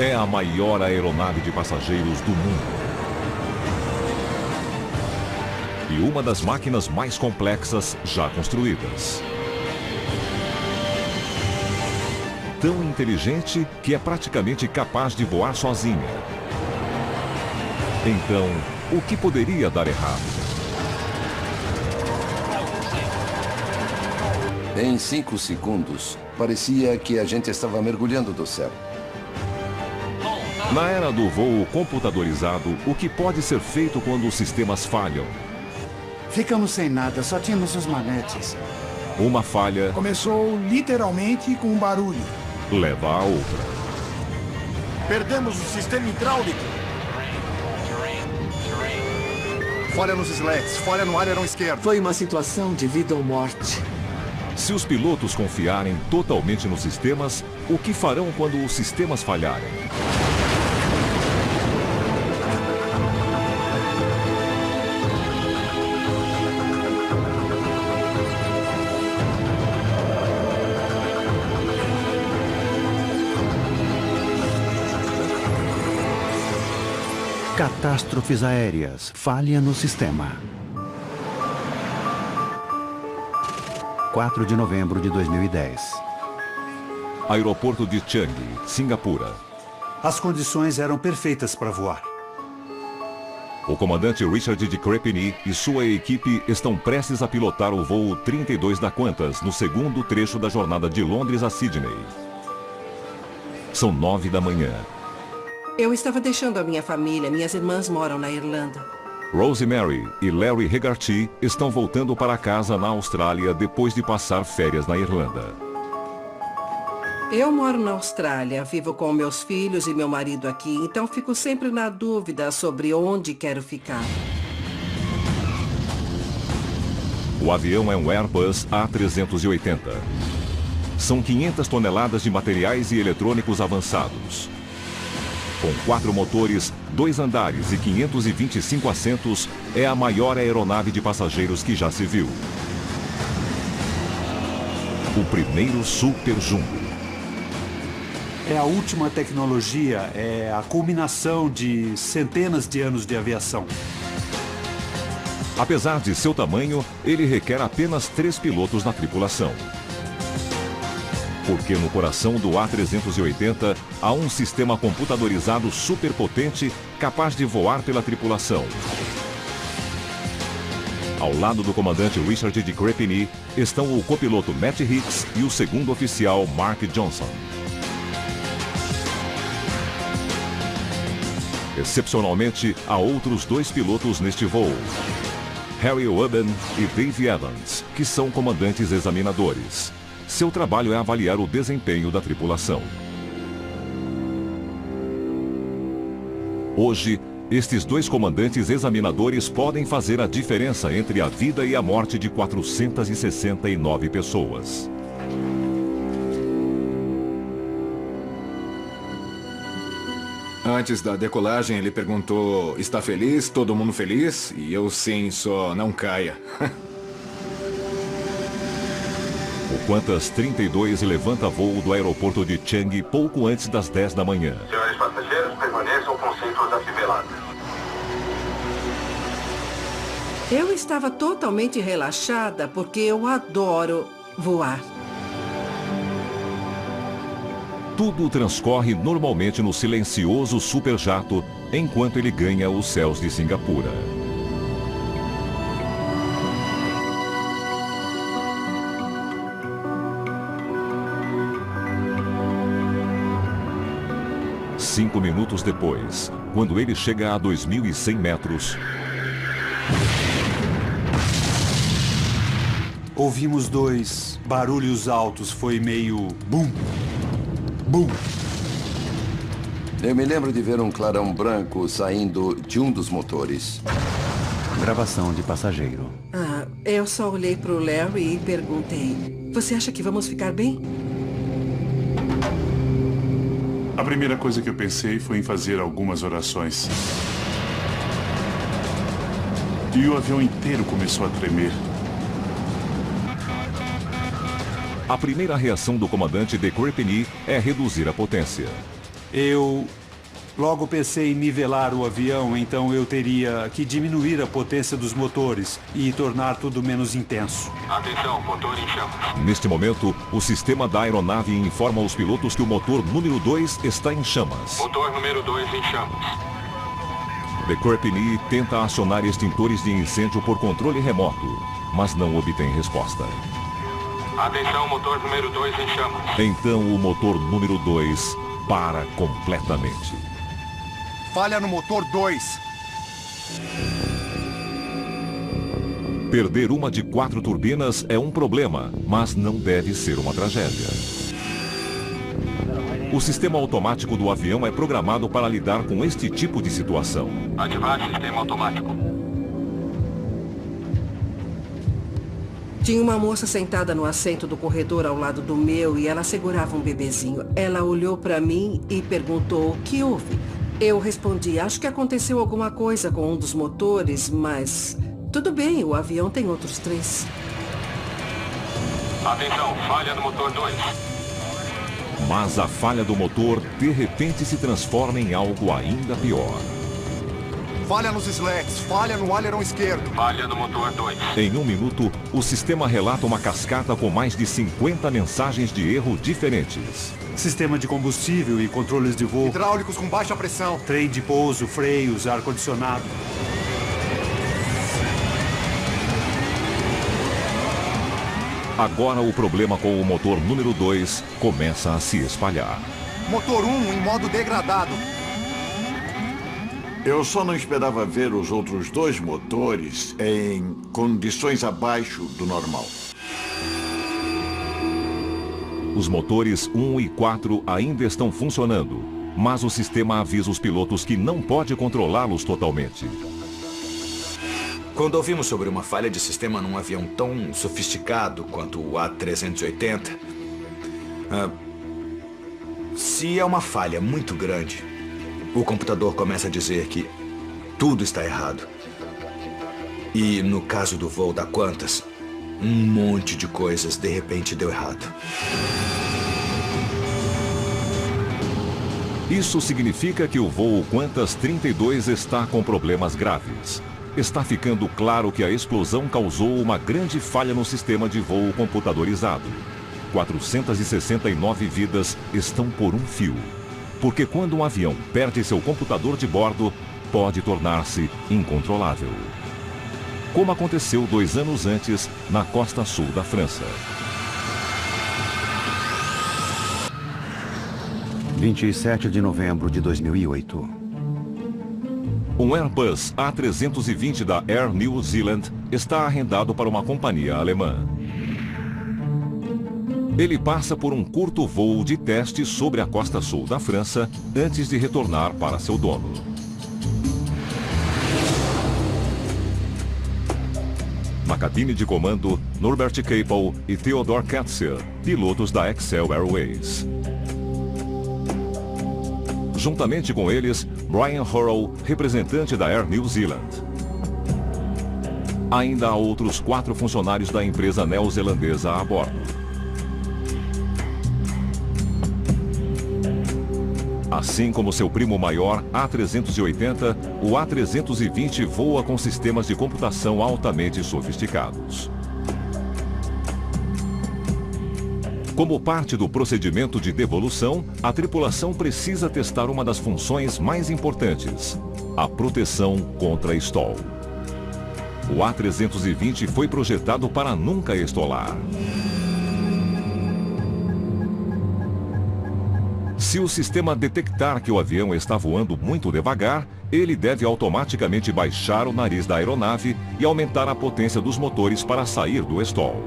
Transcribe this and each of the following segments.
é a maior aeronave de passageiros do mundo. E uma das máquinas mais complexas já construídas. Tão inteligente que é praticamente capaz de voar sozinha. Então, o que poderia dar errado? Em 5 segundos, parecia que a gente estava mergulhando do céu. Na era do voo computadorizado, o que pode ser feito quando os sistemas falham? Ficamos sem nada, só tínhamos os manetes. Uma falha Começou literalmente com um barulho. leva a outra. Perdemos o sistema hidráulico. Falha nos sleds, falha no aileron esquerdo. Foi uma situação de vida ou morte. Se os pilotos confiarem totalmente nos sistemas, o que farão quando os sistemas falharem? Catástrofes aéreas. Falha no sistema. 4 de novembro de 2010. Aeroporto de Changi, Singapura. As condições eram perfeitas para voar. O comandante Richard de Crepini e sua equipe estão prestes a pilotar o voo 32 da Qantas no segundo trecho da jornada de Londres a Sydney. São 9 da manhã. Eu estava deixando a minha família. Minhas irmãs moram na Irlanda. Rosemary e Larry Hegarty estão voltando para casa na Austrália depois de passar férias na Irlanda. Eu moro na Austrália, vivo com meus filhos e meu marido aqui, então fico sempre na dúvida sobre onde quero ficar. O avião é um Airbus A380. São 500 toneladas de materiais e eletrônicos avançados. Com 4 motores, 2 andares e 525 assentos, é a maior aeronave de passageiros que já se viu. O primeiro Super Jumbo. É a última tecnologia, é a culminação de centenas de anos de aviação. Apesar de seu tamanho, ele requer apenas 3 pilotos na tripulação. Porque no coração do A380 há um sistema computadorizado superpotente capaz de voar pela tripulação. Ao lado do comandante Richard de Crepini estão o copiloto Matt Hicks e o segundo oficial Mark Johnson. Excepcionalmente, há outros 2 pilotos neste voo. Harry Webben e Dave Evans, que são comandantes examinadores. Seu trabalho é avaliar o desempenho da tripulação. Hoje, estes 2 comandantes examinadores podem fazer a diferença entre a vida e a morte de 469 pessoas. Antes da decolagem, ele perguntou: está feliz? Todo mundo feliz? E eu sim, só não caia. O Qantas 32 levanta voo do aeroporto de Changi pouco antes das 10 da manhã. Senhores passageiros, permaneçam com cintos afivelados. Eu estava totalmente relaxada porque eu adoro voar. Tudo transcorre normalmente no silencioso superjato enquanto ele ganha os céus de Singapura. Cinco minutos depois, quando ele chega a 2.100 metros... Ouvimos 2 barulhos altos, foi meio bum, bum. Eu me lembro de ver um clarão branco saindo de um dos motores. Gravação de passageiro. Eu só olhei para o Larry e perguntei: você acha que vamos ficar bem? A primeira coisa que eu pensei foi em fazer algumas orações. E o avião inteiro começou a tremer. A primeira reação do comandante de Crepini é reduzir a potência. Eu logo pensei em nivelar o avião, então eu teria que diminuir a potência dos motores e tornar tudo menos intenso. Atenção, motor em chamas. Neste momento, o sistema da aeronave informa aos pilotos que o motor número 2 está em chamas. Motor número 2 em chamas. The Corpini tenta acionar extintores de incêndio por controle remoto, mas não obtém resposta. Atenção, motor número 2 em chamas. Então o motor número 2 para completamente. Falha no motor 2. Perder uma de 4 turbinas é um problema, mas não deve ser uma tragédia. O sistema automático do avião é programado para lidar com este tipo de situação. Ativar sistema automático. Tinha uma moça sentada no assento do corredor ao lado do meu e ela segurava um bebezinho. Ela olhou para mim e perguntou o que houve. Eu respondi, acho que aconteceu alguma coisa com um dos motores, mas tudo bem, o avião tem outros 3. Atenção, falha no motor 2. Mas a falha do motor de repente se transforma em algo ainda pior. Falha nos slats, falha no aileron esquerdo. Falha no motor 2. Em 1 minuto, o sistema relata uma cascata com mais de 50 mensagens de erro diferentes. Sistema de combustível e controles de voo. Hidráulicos com baixa pressão. Trem de pouso, freios, ar-condicionado. Agora o problema com o motor número 2 começa a se espalhar. Motor 1 em modo degradado. Eu só não esperava ver os outros 2 motores em condições abaixo do normal. Os motores 1 e 4 ainda estão funcionando, mas o sistema avisa os pilotos que não pode controlá-los totalmente. Quando ouvimos sobre uma falha de sistema num avião tão sofisticado quanto o A380, se é uma falha muito grande, o computador começa a dizer que tudo está errado. E no caso do voo da Qantas, um monte de coisas de repente deu errado. Isso significa que o voo Qantas 32 está com problemas graves. Está ficando claro que a explosão causou uma grande falha no sistema de voo computadorizado. 469 vidas estão por um fio. Porque quando um avião perde seu computador de bordo, pode tornar-se incontrolável. Como aconteceu 2 anos antes, na costa sul da França. 27 de novembro de 2008. Um Airbus A320 da Air New Zealand está arrendado para uma companhia alemã. Ele passa por um curto voo de teste sobre a costa sul da França antes de retornar para seu dono. Na cabine de comando, Norbert Capel e Theodor Katzer, pilotos da Excel Airways. Juntamente com eles, Brian Hurrell, representante da Air New Zealand. Ainda há outros 4 funcionários da empresa neozelandesa a bordo. Assim como seu primo maior, A380, o A320 voa com sistemas de computação altamente sofisticados. Como parte do procedimento de devolução, a tripulação precisa testar uma das funções mais importantes, a proteção contra stall. O A320 foi projetado para nunca estolar. Se o sistema detectar que o avião está voando muito devagar, ele deve automaticamente baixar o nariz da aeronave e aumentar a potência dos motores para sair do stall.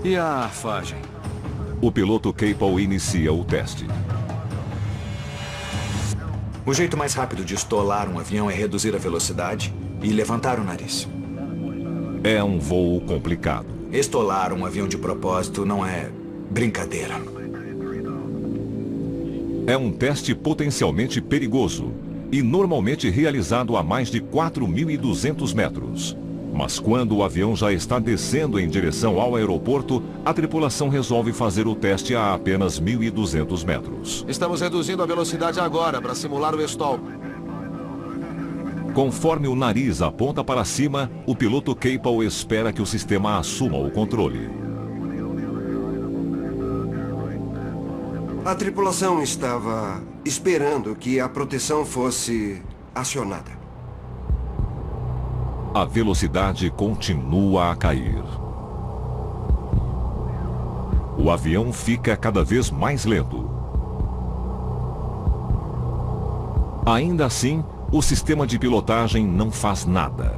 E a arfagem? O piloto Capel inicia o teste. O jeito mais rápido de estolar um avião é reduzir a velocidade e levantar o nariz. É um voo complicado. Estolar um avião de propósito não é brincadeira. É um teste potencialmente perigoso e normalmente realizado a mais de 4.200 metros. Mas quando o avião já está descendo em direção ao aeroporto, a tripulação resolve fazer o teste a apenas 1.200 metros. Estamos reduzindo a velocidade agora para simular o stall. Conforme o nariz aponta para cima, o piloto Capel espera que o sistema assuma o controle. A tripulação estava esperando que a proteção fosse acionada. A velocidade continua a cair. O avião fica cada vez mais lento. Ainda assim, o sistema de pilotagem não faz nada.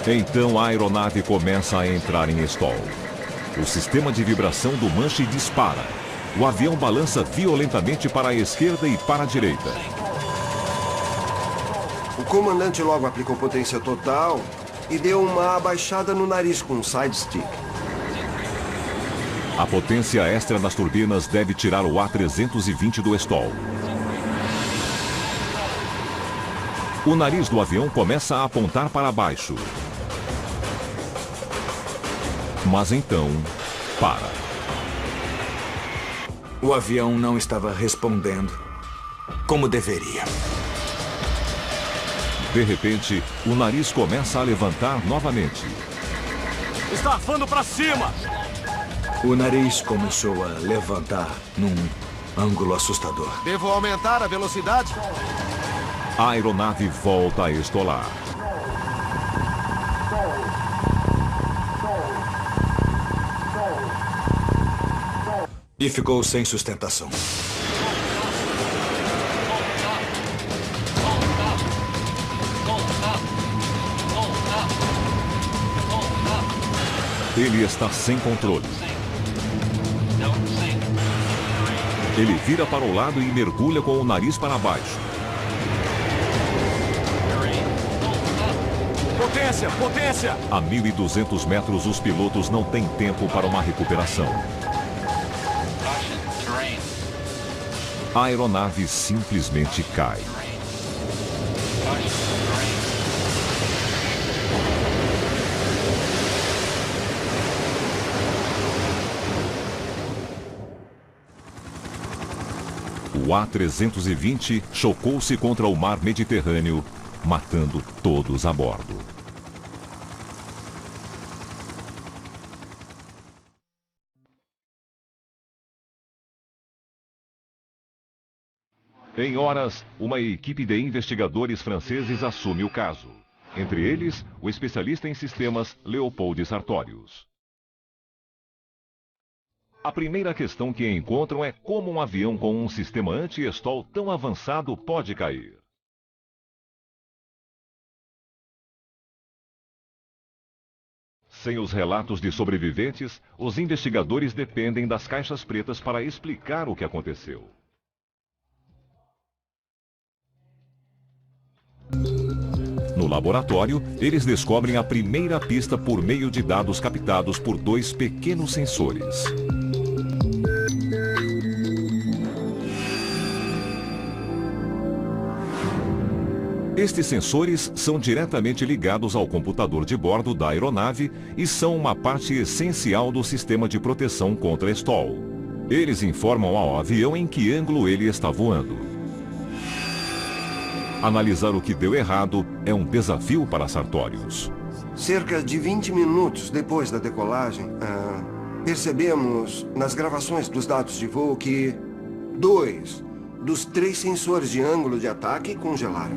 Então a aeronave começa a entrar em stall. O sistema de vibração do manche dispara. O avião balança violentamente para a esquerda e para a direita. O comandante logo aplicou potência total e deu uma abaixada no nariz com um side stick. A potência extra nas turbinas deve tirar o A320 do stall. O nariz do avião começa a apontar para baixo. Mas então, para. O avião não estava respondendo como deveria. De repente, o nariz começa a levantar novamente. Está arfando para cima! O nariz começou a levantar num ângulo assustador. Devo aumentar a velocidade? A aeronave volta a estolar. E ficou sem sustentação. Ele está sem controle. Ele vira para o lado e mergulha com o nariz para baixo. Potência, potência! A 1.200 metros, os pilotos não têm tempo para uma recuperação. A aeronave simplesmente cai. O A320 chocou-se contra o mar Mediterrâneo, matando todos a bordo. Em horas, uma equipe de investigadores franceses assume o caso. Entre eles, o especialista em sistemas Leopold Sartorius. A primeira questão que encontram é como um avião com um sistema anti-stall tão avançado pode cair. Sem os relatos de sobreviventes, os investigadores dependem das caixas pretas para explicar o que aconteceu. No laboratório, eles descobrem a primeira pista por meio de dados captados por dois pequenos sensores. Estes sensores são diretamente ligados ao computador de bordo da aeronave e são uma parte essencial do sistema de proteção contra stall. Eles informam ao avião em que ângulo ele está voando. Analisar o que deu errado é um desafio para Sartorius. Cerca de 20 minutos depois da decolagem, percebemos nas gravações dos dados de voo que 2 dos 3 sensores de ângulo de ataque congelaram.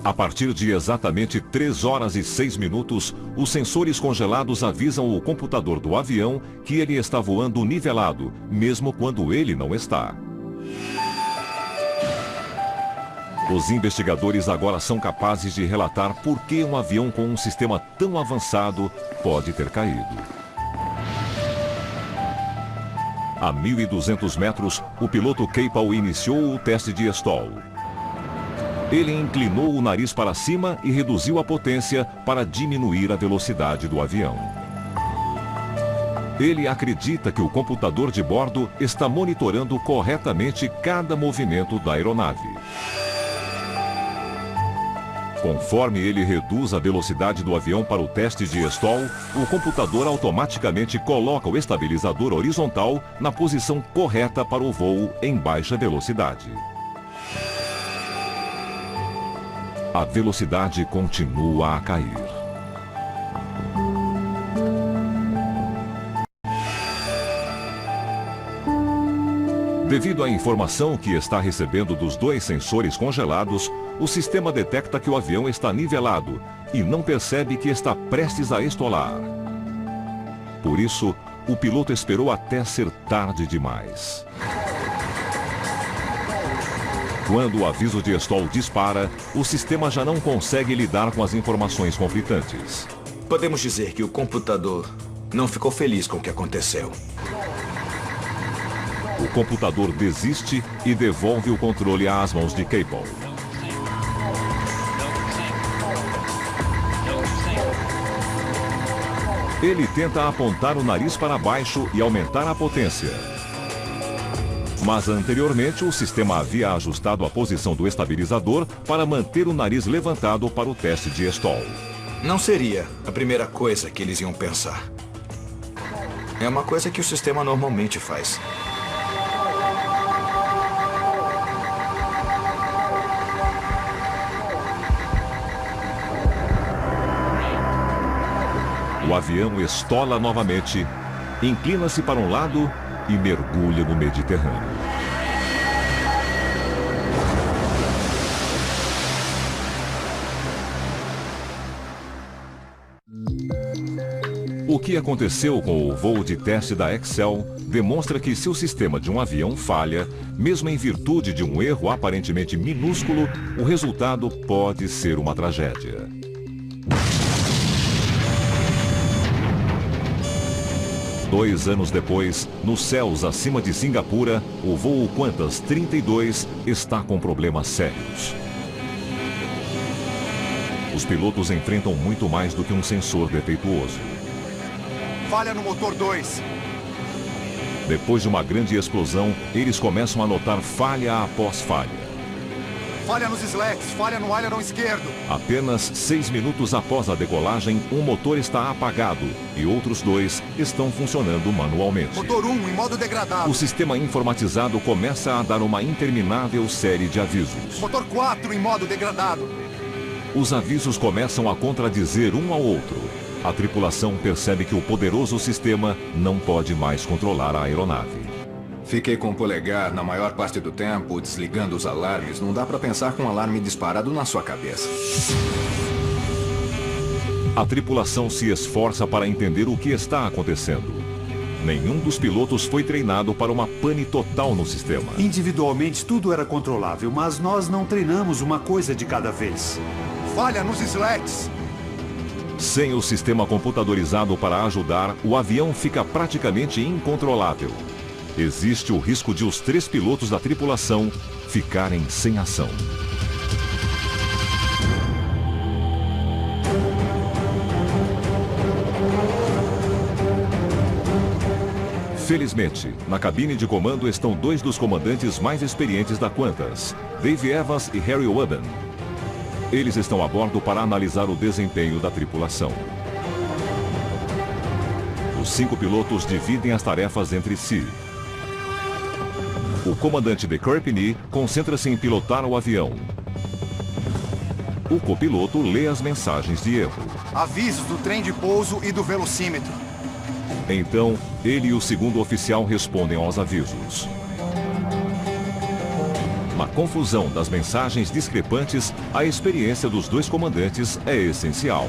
A partir de exatamente 3 horas e 6 minutos, os sensores congelados avisam o computador do avião que ele está voando nivelado, mesmo quando ele não está. Os investigadores agora são capazes de relatar por que um avião com um sistema tão avançado pode ter caído. A 1.200 metros, o piloto Capel iniciou o teste de stall. Ele inclinou o nariz para cima e reduziu a potência para diminuir a velocidade do avião. Ele acredita que o computador de bordo está monitorando corretamente cada movimento da aeronave. Conforme ele reduz a velocidade do avião para o teste de stall, o computador automaticamente coloca o estabilizador horizontal na posição correta para o voo em baixa velocidade. A velocidade continua a cair. Devido à informação que está recebendo dos dois sensores congelados, o sistema detecta que o avião está nivelado e não percebe que está prestes a estolar. Por isso, o piloto esperou até ser tarde demais. Quando o aviso de stall dispara, o sistema já não consegue lidar com as informações conflitantes. Podemos dizer que o computador não ficou feliz com o que aconteceu. O computador desiste e devolve o controle às mãos de Cable. Ele tenta apontar o nariz para baixo e aumentar a potência. Mas anteriormente o sistema havia ajustado a posição do estabilizador para manter o nariz levantado para o teste de stall. Não seria a primeira coisa que eles iam pensar. É uma coisa que o sistema normalmente faz. O avião estola novamente, inclina-se para um lado e mergulha no Mediterrâneo. O que aconteceu com o voo de teste da Excel demonstra que se o sistema de um avião falha, mesmo em virtude de um erro aparentemente minúsculo, o resultado pode ser uma tragédia. Dois anos depois, nos céus acima de Singapura, o voo Qantas 32 está com problemas sérios. Os pilotos enfrentam muito mais do que um sensor defeituoso. Falha no motor 2. Depois de uma grande explosão, eles começam a notar falha após falha. Falha nos slats, falha no aileron esquerdo. Apenas 6 minutos após a decolagem, um motor está apagado e outros dois estão funcionando manualmente. Motor 1 em modo degradado. O sistema informatizado começa a dar uma interminável série de avisos. Motor 4 em modo degradado. Os avisos começam a contradizer um ao outro. A tripulação percebe que o poderoso sistema não pode mais controlar a aeronave. Fiquei com o polegar na maior parte do tempo, desligando os alarmes. Não dá pra pensar com um alarme disparado na sua cabeça. A tripulação se esforça para entender o que está acontecendo. Nenhum dos pilotos foi treinado para uma pane total no sistema. Individualmente tudo era controlável, mas nós não treinamos uma coisa de cada vez. Falha nos slats. Sem o sistema computadorizado para ajudar, o avião fica praticamente incontrolável. Existe o risco de os 3 pilotos da tripulação ficarem sem ação. Felizmente, na cabine de comando estão 2 dos comandantes mais experientes da Qantas, Dave Evans e Harry Webben. Eles estão a bordo para analisar o desempenho da tripulação. Os 5 pilotos dividem as tarefas entre si. O comandante de Courtney concentra-se em pilotar o avião. O copiloto lê as mensagens de erro. Avisos do trem de pouso e do velocímetro. Então, ele e o segundo oficial respondem aos avisos. Na confusão das mensagens discrepantes, a experiência dos 2 comandantes é essencial.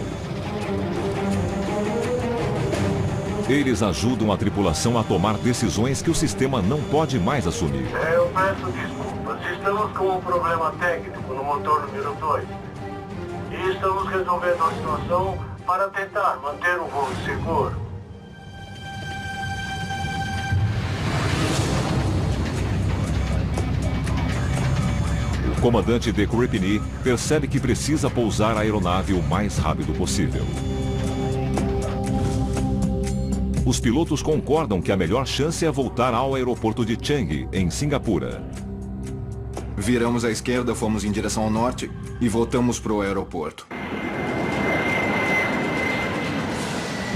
Eles ajudam a tripulação a tomar decisões que o sistema não pode mais assumir. Eu peço desculpas. Estamos com um problema técnico no motor número 2. E estamos resolvendo a situação para tentar manter o voo seguro. O comandante de Courtney percebe que precisa pousar a aeronave o mais rápido possível. Os pilotos concordam que a melhor chance é voltar ao aeroporto de Changi, em Singapura. Viramos à esquerda, fomos em direção ao norte e voltamos para o aeroporto.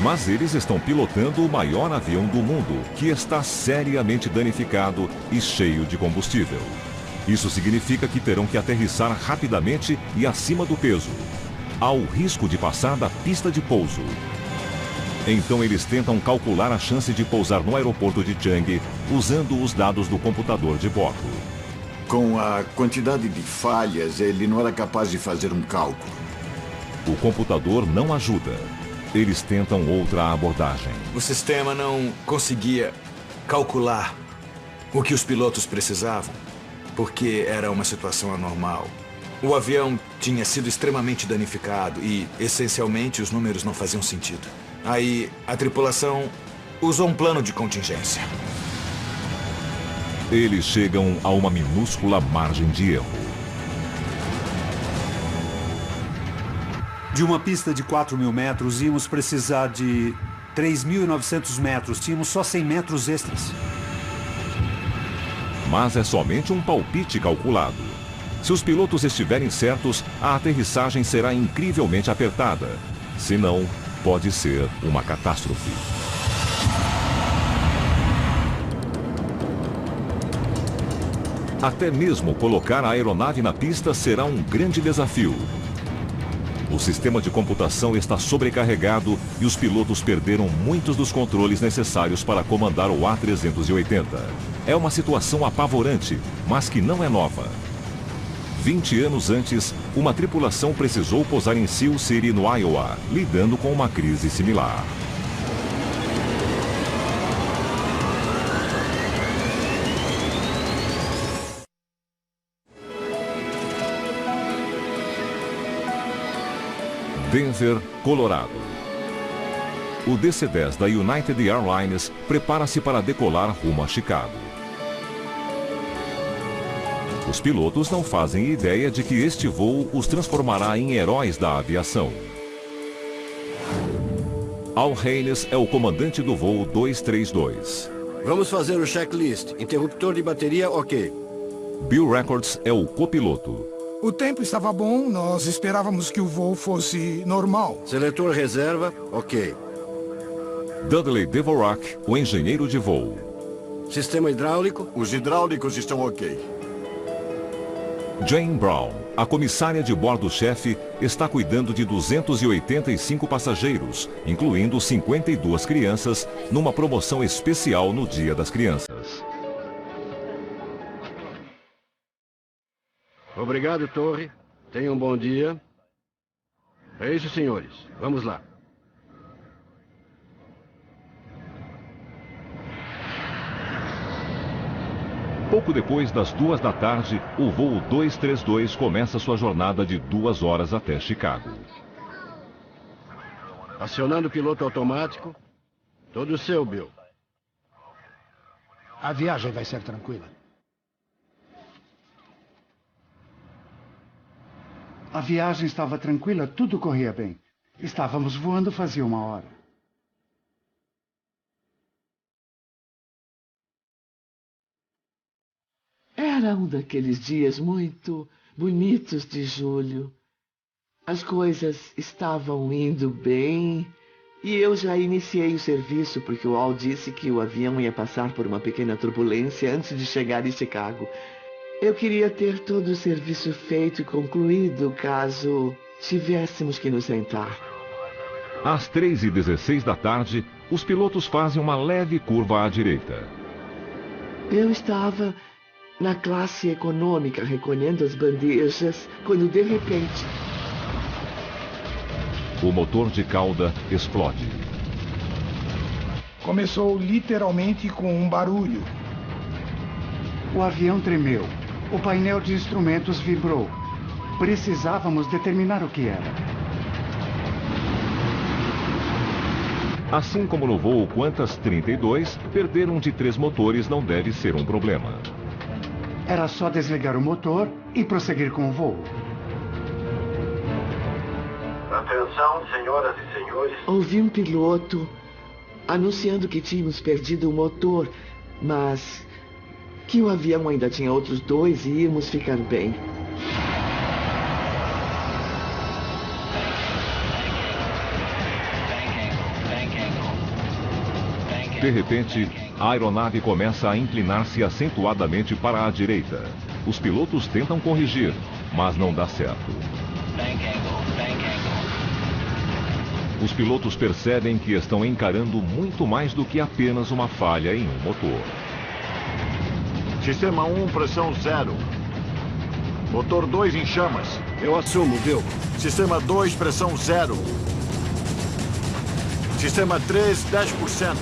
Mas eles estão pilotando o maior avião do mundo, que está seriamente danificado e cheio de combustível. Isso significa que terão que aterrissar rapidamente e acima do peso. Há o risco de passar da pista de pouso. Então eles tentam calcular a chance de pousar no aeroporto de Changi usando os dados do computador de bordo. Com a quantidade de falhas, ele não era capaz de fazer um cálculo. O computador não ajuda. Eles tentam outra abordagem. O sistema não conseguia calcular o que os pilotos precisavam, porque era uma situação anormal. O avião tinha sido extremamente danificado e, essencialmente, os números não faziam sentido. Aí, a tripulação usou um plano de contingência. Eles chegam a uma minúscula margem de erro. De uma pista de 4.000 metros, íamos precisar de 3.900 metros. Tínhamos só 100 metros extras. Mas é somente um palpite calculado. Se os pilotos estiverem certos, a aterrissagem será incrivelmente apertada. Se não, pode ser uma catástrofe. Até mesmo colocar a aeronave na pista será um grande desafio. O sistema de computação está sobrecarregado e os pilotos perderam muitos dos controles necessários para comandar o A380. É uma situação apavorante, mas que não é nova. 20 anos antes, uma tripulação precisou pousar em Sioux City, no Iowa, lidando com uma crise similar. Denver, Colorado. O DC-10 da United Airlines prepara-se para decolar rumo a Chicago. Os pilotos não fazem ideia de que este voo os transformará em heróis da aviação. Al Haynes é o comandante do voo 232. Vamos fazer o checklist. Interruptor de bateria, ok. Bill Records é o copiloto. O tempo estava bom, nós esperávamos que o voo fosse normal. Seletor reserva, ok. Dudley Devorak, o engenheiro de voo. Sistema hidráulico? Os hidráulicos estão ok. Jane Brown, a comissária de bordo-chefe, está cuidando de 285 passageiros, incluindo 52 crianças, numa promoção especial no Dia das Crianças. Obrigado, Torre. Tenham um bom dia. É isso, senhores. Vamos lá. Pouco depois das 2 da tarde, o voo 232 começa sua jornada de 2 horas até Chicago. Acionando o piloto automático. Todo seu, Bill. A viagem vai ser tranquila. A viagem estava tranquila, tudo corria bem. Estávamos voando fazia 1 hora. Era um daqueles dias muito bonitos de julho. As coisas estavam indo bem e eu já iniciei o serviço porque o Al disse que o avião ia passar por uma pequena turbulência antes de chegar em Chicago. Eu queria ter todo o serviço feito e concluído caso tivéssemos que nos sentar. Às 3h16 da tarde, os pilotos fazem uma leve curva à direita. Eu estava na classe econômica recolhendo as bandejas quando de repente o motor de cauda explode. Começou literalmente com um barulho. O avião tremeu. O painel de instrumentos vibrou. Precisávamos determinar o que era. Assim como no voo Qantas 32, perder um de 3 motores não deve ser um problema. Era só desligar o motor e prosseguir com o voo. Atenção, senhoras e senhores. Ouvi um piloto anunciando que tínhamos perdido o motor, mas que o avião ainda tinha outros 2 e íamos ficar bem. De repente, a aeronave começa a inclinar-se acentuadamente para a direita. Os pilotos tentam corrigir, mas não dá certo. Os pilotos percebem que estão encarando muito mais do que apenas uma falha em um motor. Sistema 1, pressão 0. Motor 2 em chamas. Eu assumo, Bill. Sistema 2, pressão 0. Sistema 3, 10%.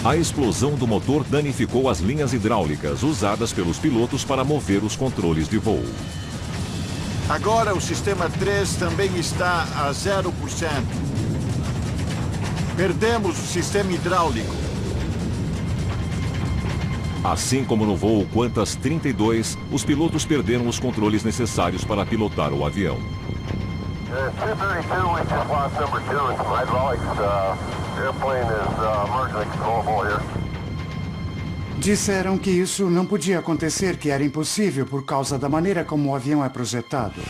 A explosão do motor danificou as linhas hidráulicas usadas pelos pilotos para mover os controles de voo. Agora o sistema 3 também está a 0%. Perdemos o sistema hidráulico. Assim como no voo Qantas 32, os pilotos perderam os controles necessários para pilotar o avião. 232, we just lost number 2 and some hydraulics. Airplane is emergency controllable here. Disseram que isso não podia acontecer, que era impossível por causa da maneira como o avião é projetado.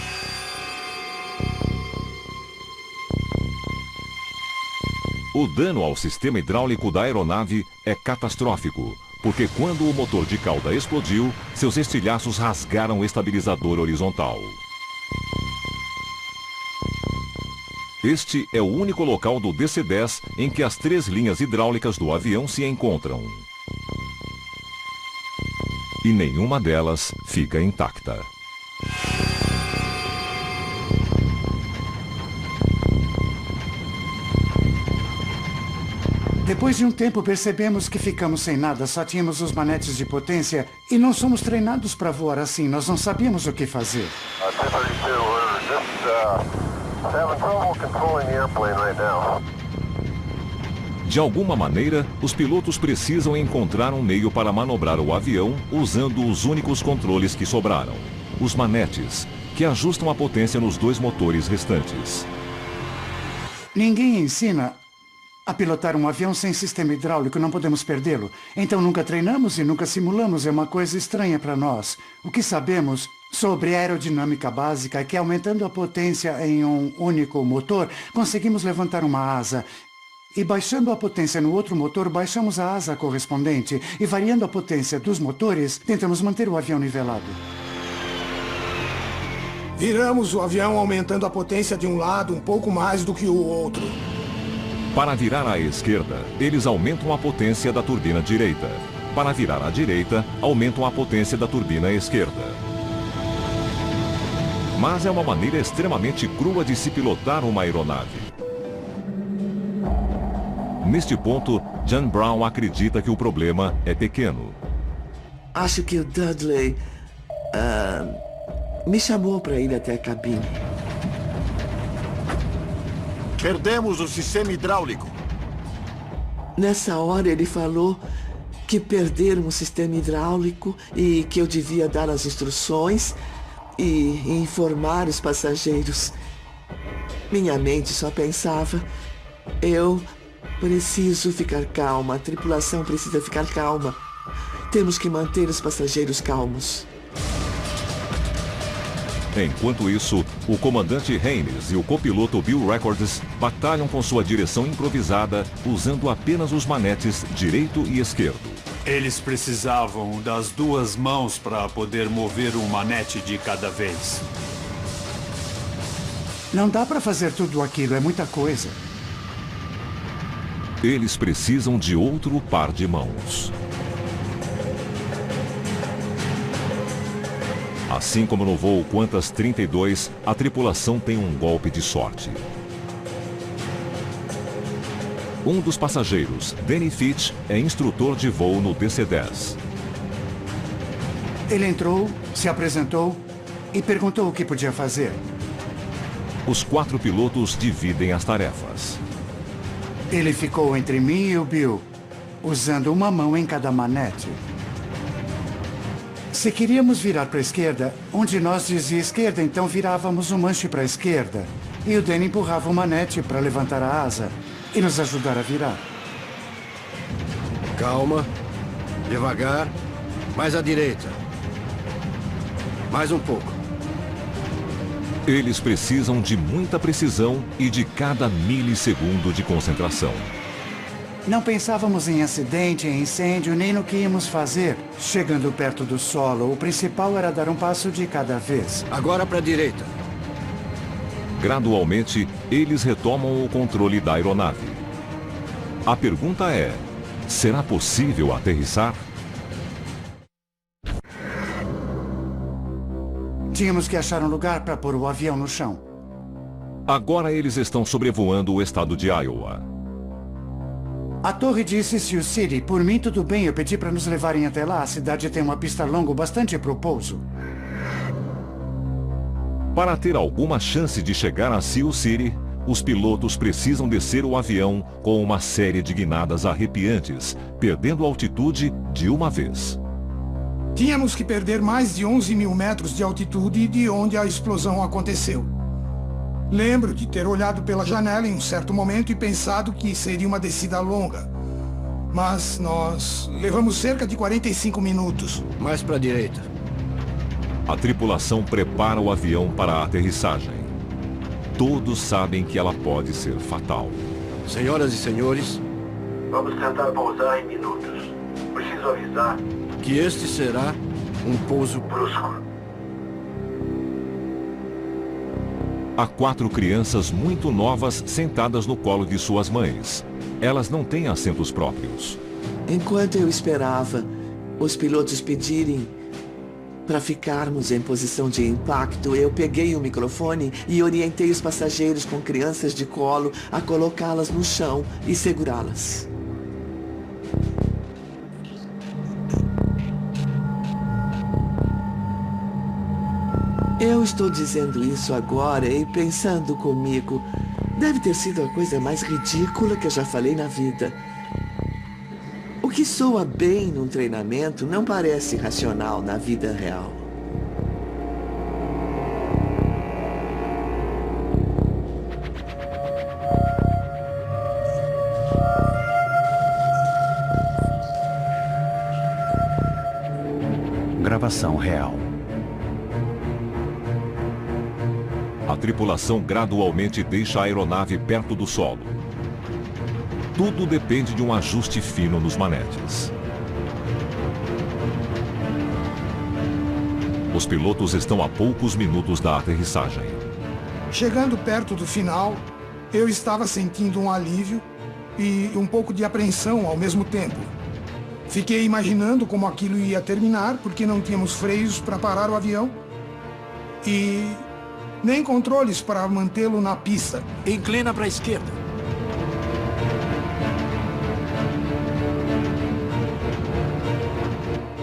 O dano ao sistema hidráulico da aeronave é catastrófico, porque quando o motor de cauda explodiu, seus estilhaços rasgaram o estabilizador horizontal. Este é o único local do DC-10 em que as 3 linhas hidráulicas do avião se encontram. E nenhuma delas fica intacta. Depois de um tempo percebemos que ficamos sem nada, só tínhamos os manetes de potência e não somos treinados para voar assim, nós não sabíamos o que fazer. 232, we're just having trouble controlling the airplane right now. De alguma maneira, os pilotos precisam encontrar um meio para manobrar o avião usando os únicos controles que sobraram, os manetes, que ajustam a potência nos 2 motores restantes. Ninguém ensina a pilotar um avião sem sistema hidráulico, não podemos perdê-lo. Então nunca treinamos e nunca simulamos, é uma coisa estranha para nós. O que sabemos sobre a aerodinâmica básica é que aumentando a potência em um único motor, conseguimos levantar uma asa. E baixando a potência no outro motor, baixamos a asa correspondente. E variando a potência dos motores, tentamos manter o avião nivelado. Viramos o avião aumentando a potência de um lado um pouco mais do que o outro. Para virar à esquerda, eles aumentam a potência da turbina direita. Para virar à direita, aumentam a potência da turbina esquerda. Mas é uma maneira extremamente crua de se pilotar uma aeronave. Neste ponto, John Brown acredita que o problema é pequeno. Acho que o Dudley me chamou para ir até a cabine. Perdemos o sistema hidráulico. Nessa hora ele falou que perderam o sistema hidráulico e que eu devia dar as instruções e informar os passageiros. Minha mente só pensava, eu preciso ficar calma, a tripulação precisa ficar calma. Temos que manter os passageiros calmos. Enquanto isso, o comandante Haynes e o copiloto Bill Records batalham com sua direção improvisada, usando apenas os manetes direito e esquerdo. Eles precisavam das 2 mãos para poder mover um manete de cada vez. Não dá para fazer tudo aquilo, é muita coisa. Eles precisam de outro par de mãos. Assim como no voo Qantas 32, a tripulação tem um golpe de sorte. Um dos passageiros, Danny Fitch, é instrutor de voo no DC-10. Ele entrou, se apresentou e perguntou o que podia fazer. Os 4 pilotos dividem as tarefas. Ele ficou entre mim e o Bill, usando uma mão em cada manete. Se queríamos virar para a esquerda, um de nós dizia esquerda, então virávamos um manche para a esquerda. E o Danny empurrava uma manete para levantar a asa e nos ajudar a virar. Calma. Devagar. Mais à direita. Mais um pouco. Eles precisam de muita precisão e de cada milissegundo de concentração. Não pensávamos em acidente, em incêndio, nem no que íamos fazer. Chegando perto do solo, o principal era dar um passo de cada vez. Agora para a direita. Gradualmente, eles retomam o controle da aeronave. A pergunta é: será possível aterrissar? Tínhamos que achar um lugar para pôr o avião no chão. Agora eles estão sobrevoando o estado de Iowa. A torre disse Sioux City. Por mim, tudo bem. Eu pedi para nos levarem até lá. A cidade tem uma pista longa bastante para o pouso. Para ter alguma chance de chegar a Sioux City, os pilotos precisam descer o avião com uma série de guinadas arrepiantes, perdendo altitude de uma vez. Tínhamos que perder mais de 11 mil metros de altitude de onde a explosão aconteceu. Lembro de ter olhado pela janela em um certo momento e pensado que seria uma descida longa. Mas nós levamos cerca de 45 minutos. Mais para a direita. A tripulação prepara o avião para a aterrissagem. Todos sabem que ela pode ser fatal. Senhoras e senhores, vamos tentar pousar em minutos. Preciso avisar que este será um pouso brusco. Há 4 crianças muito novas sentadas no colo de suas mães. Elas não têm assentos próprios. Enquanto eu esperava os pilotos pedirem para ficarmos em posição de impacto, eu peguei o microfone e orientei os passageiros com crianças de colo a colocá-las no chão e segurá-las. Eu estou dizendo isso agora e pensando comigo, deve ter sido a coisa mais ridícula que eu já falei na vida. O que soa bem num treinamento não parece racional na vida real. Gravação real. A tripulação gradualmente deixa a aeronave perto do solo. Tudo depende de um ajuste fino nos manetes. Os pilotos estão a poucos minutos da aterrissagem. Chegando perto do final, eu estava sentindo um alívio e um pouco de apreensão ao mesmo tempo. Fiquei imaginando como aquilo ia terminar, porque não tínhamos freios para parar o avião e nem controles para mantê-lo na pista. Inclina para a esquerda.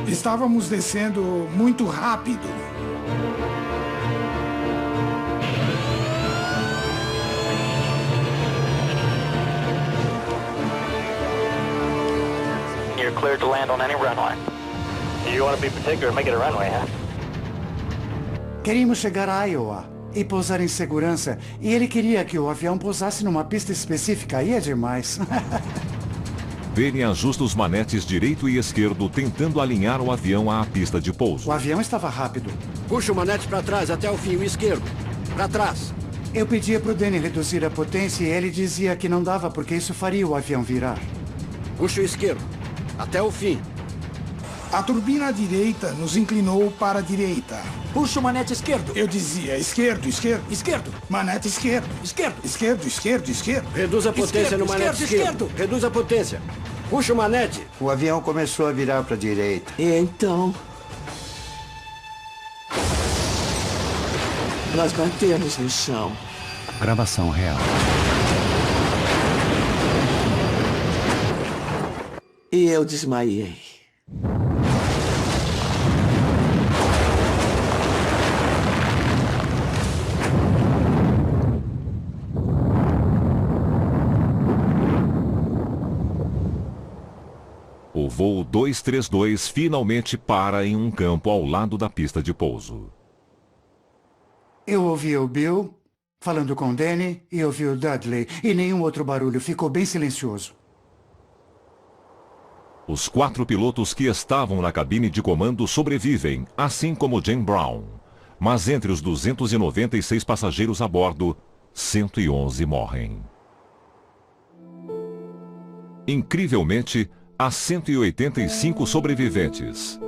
Estávamos descendo muito rápido. You're cleared to land on any runway. You want to be particular, make it a runway, huh? Queríamos chegar a Iowa e pousar em segurança. E ele queria que o avião pousasse numa pista específica. Aí é demais. Danny ajusta os manetes direito e esquerdo, tentando alinhar o avião à pista de pouso. O avião estava rápido. Puxa o manete para trás até o fim, o esquerdo. Para trás. Eu pedia para o Danny reduzir a potência e ele dizia que não dava porque isso faria o avião virar. Puxa o esquerdo. Até o fim. A turbina direita nos inclinou para a direita. Puxa o manete esquerdo. Eu dizia esquerdo, esquerdo. Esquerdo. Manete esquerdo. Esquerdo. Esquerdo, esquerdo, esquerdo. Reduz a potência no manete esquerdo. Reduz a potência. Puxa o manete. O avião começou a virar para a direita. E então nós batemos no chão. Gravação real. E eu desmaiei. O voo 232 finalmente para em um campo ao lado da pista de pouso. Eu ouvi o Bill falando com Danny e ouvi o Dudley. E nenhum outro barulho. Ficou bem silencioso. Os 4 pilotos que estavam na cabine de comando sobrevivem, assim como Jane Brown. Mas entre os 296 passageiros a bordo, 111 morrem. Incrivelmente, há 185 sobreviventes.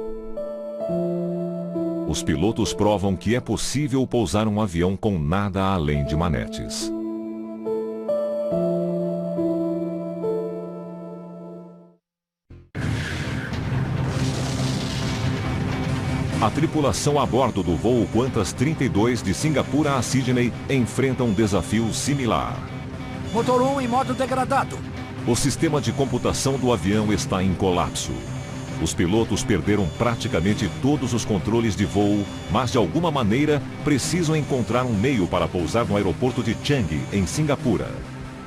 Os pilotos provam que é possível pousar um avião com nada além de manetes. A tripulação a bordo do voo Qantas 32 de Singapura a Sydney enfrenta um desafio similar. Motor 1 em modo degradado. O sistema de computação do avião está em colapso. Os pilotos perderam praticamente todos os controles de voo, mas de alguma maneira precisam encontrar um meio para pousar no aeroporto de Changi, em Singapura.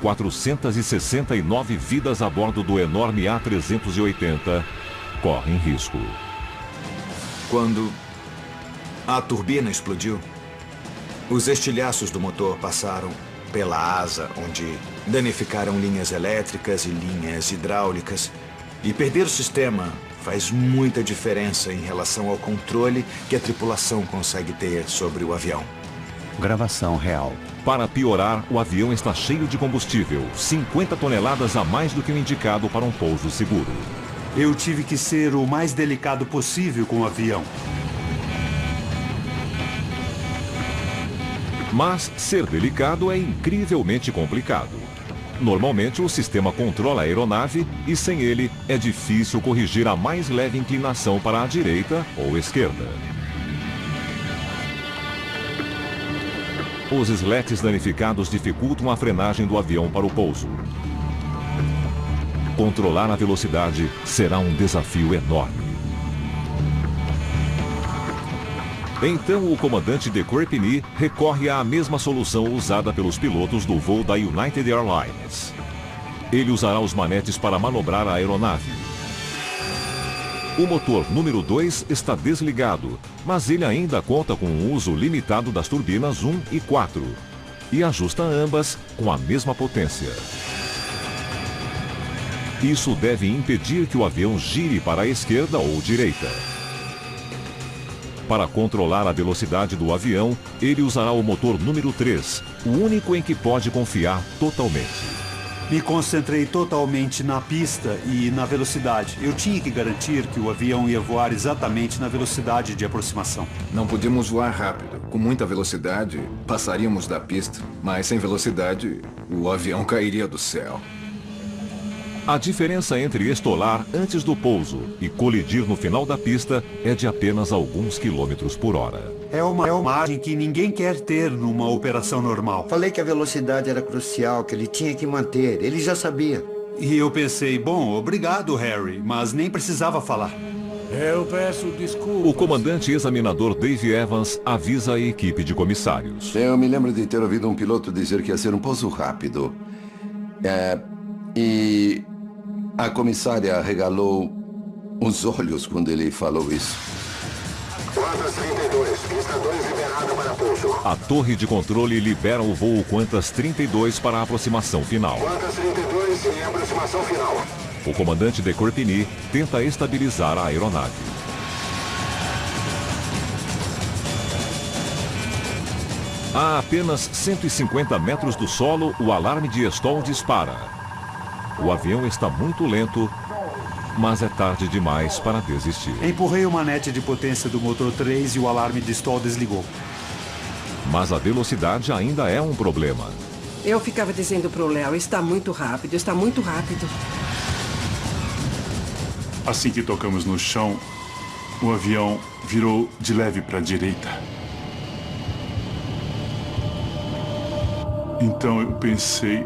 469 vidas a bordo do enorme A380 correm risco. Quando a turbina explodiu, os estilhaços do motor passaram pela asa, onde danificaram linhas elétricas e linhas hidráulicas. E perder o sistema faz muita diferença em relação ao controle que a tripulação consegue ter sobre o avião. Gravação real. Para piorar, o avião está cheio de combustível, 50 toneladas a mais do que o indicado para um pouso seguro. Eu tive que ser o mais delicado possível com o avião. Mas ser delicado é incrivelmente complicado. Normalmente o sistema controla a aeronave e sem ele é difícil corrigir a mais leve inclinação para a direita ou esquerda. Os slats danificados dificultam a frenagem do avião para o pouso. Controlar a velocidade será um desafio enorme. Então o comandante de Courtney recorre à mesma solução usada pelos pilotos do voo da United Airlines. Ele usará os manetes para manobrar a aeronave. O motor número 2 está desligado, mas ele ainda conta com um uso limitado das turbinas 1 e 4 e ajusta ambas com a mesma potência. Isso deve impedir que o avião gire para a esquerda ou direita. Para controlar a velocidade do avião, ele usará o motor número 3, o único em que pode confiar totalmente. Me concentrei totalmente na pista e na velocidade. Eu tinha que garantir que o avião ia voar exatamente na velocidade de aproximação. Não podíamos voar rápido. Com muita velocidade, passaríamos da pista. Mas sem velocidade, o avião cairia do céu. A diferença entre estolar antes do pouso e colidir no final da pista é de apenas alguns quilômetros por hora. É uma margem que ninguém quer ter numa operação normal. Falei que a velocidade era crucial, que ele tinha que manter. Ele já sabia. E eu pensei, bom, obrigado, Harry, mas nem precisava falar. Eu peço desculpas. O comandante examinador Dave Evans avisa a equipe de comissários. Eu me lembro de ter ouvido um piloto dizer que ia ser um pouso rápido. E a comissária regalou os olhos quando ele falou isso. Qantas 32, pista 2 liberada para pouso. A torre de controle libera o voo Qantas 32 para a aproximação final. Qantas 32 em aproximação final. O comandante de Courtney tenta estabilizar a aeronave. A apenas 150 metros do solo, o alarme de stall dispara. O avião está muito lento, mas é tarde demais para desistir. Empurrei o manete de potência do motor 3 e o alarme de stall desligou. Mas a velocidade ainda é um problema. Eu ficava dizendo pro Léo, está muito rápido, está muito rápido. Assim que tocamos no chão, o avião virou de leve para a direita. Então eu pensei,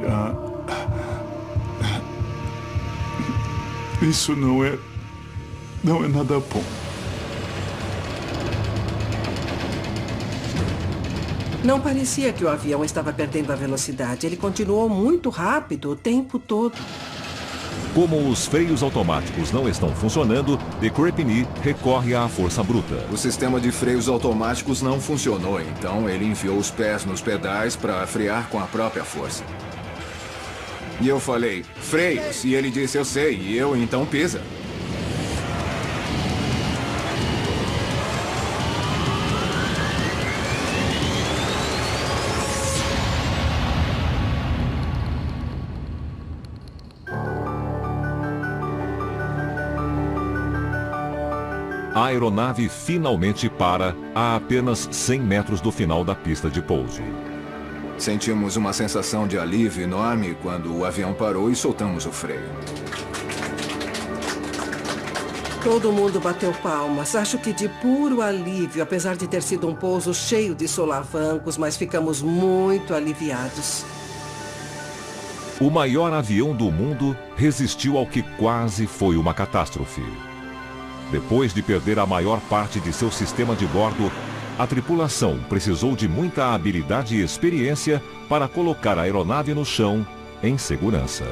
isso não é nada bom. Não parecia que o avião estava perdendo a velocidade. Ele continuou muito rápido o tempo todo. Como os freios automáticos não estão funcionando, de Crepini recorre à força bruta. O sistema de freios automáticos não funcionou, então ele enfiou os pés nos pedais para frear com a própria força. E eu falei, freios, e ele disse, eu sei, e eu, então pisa. A aeronave finalmente para a apenas 100 metros do final da pista de pouso. Sentimos uma sensação de alívio enorme quando o avião parou e soltamos o freio. Todo mundo bateu palmas. Acho que de puro alívio, apesar de ter sido um pouso cheio de solavancos, mas ficamos muito aliviados. O maior avião do mundo resistiu ao que quase foi uma catástrofe. Depois de perder a maior parte de seu sistema de bordo, a tripulação precisou de muita habilidade e experiência para colocar a aeronave no chão em segurança.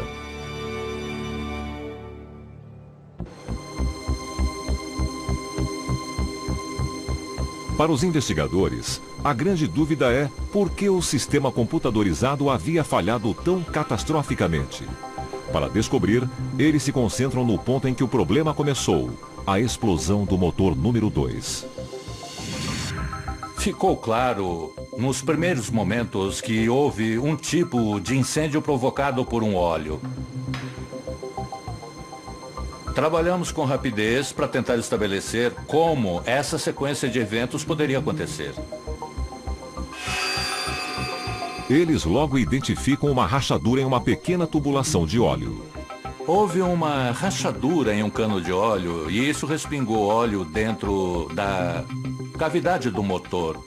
Para os investigadores, a grande dúvida é por que o sistema computadorizado havia falhado tão catastroficamente. Para descobrir, eles se concentram no ponto em que o problema começou, a explosão do motor número 2. Ficou claro, nos primeiros momentos, que houve um tipo de incêndio provocado por um óleo. Trabalhamos com rapidez para tentar estabelecer como essa sequência de eventos poderia acontecer. Eles logo identificam uma rachadura em uma pequena tubulação de óleo. Houve uma rachadura em um cano de óleo e isso respingou óleo dentro da cavidade do motor.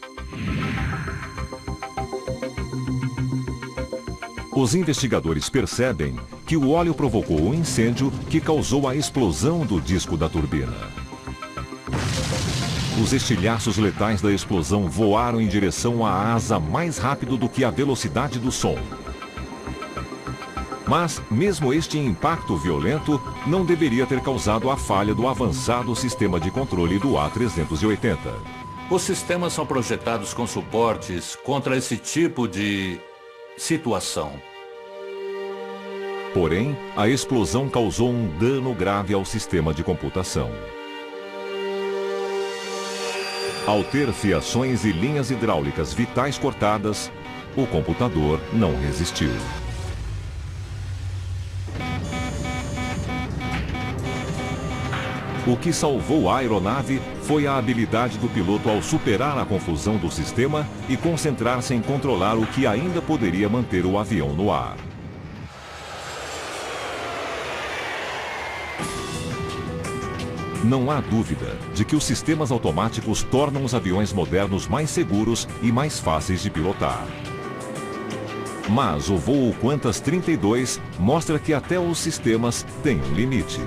Os investigadores percebem que o óleo provocou um incêndio que causou a explosão do disco da turbina. Os estilhaços letais da explosão voaram em direção à asa mais rápido do que a velocidade do som. Mas, mesmo este impacto violento, não deveria ter causado a falha do avançado sistema de controle do A380. Os sistemas são projetados com suportes contra esse tipo de situação. Porém, a explosão causou um dano grave ao sistema de computação. Ao ter fiações e linhas hidráulicas vitais cortadas, o computador não resistiu. O que salvou a aeronave foi a habilidade do piloto ao superar a confusão do sistema e concentrar-se em controlar o que ainda poderia manter o avião no ar. Não há dúvida de que os sistemas automáticos tornam os aviões modernos mais seguros e mais fáceis de pilotar. Mas o voo Qantas 32 mostra que até os sistemas têm um limite.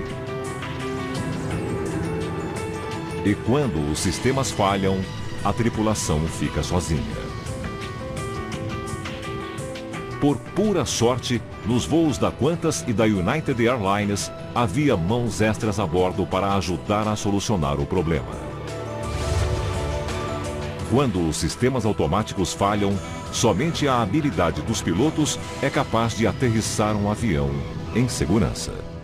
E quando os sistemas falham, a tripulação fica sozinha. Por pura sorte, nos voos da Qantas e da United Airlines, havia mãos extras a bordo para ajudar a solucionar o problema. Quando os sistemas automáticos falham, somente a habilidade dos pilotos é capaz de aterrissar um avião em segurança.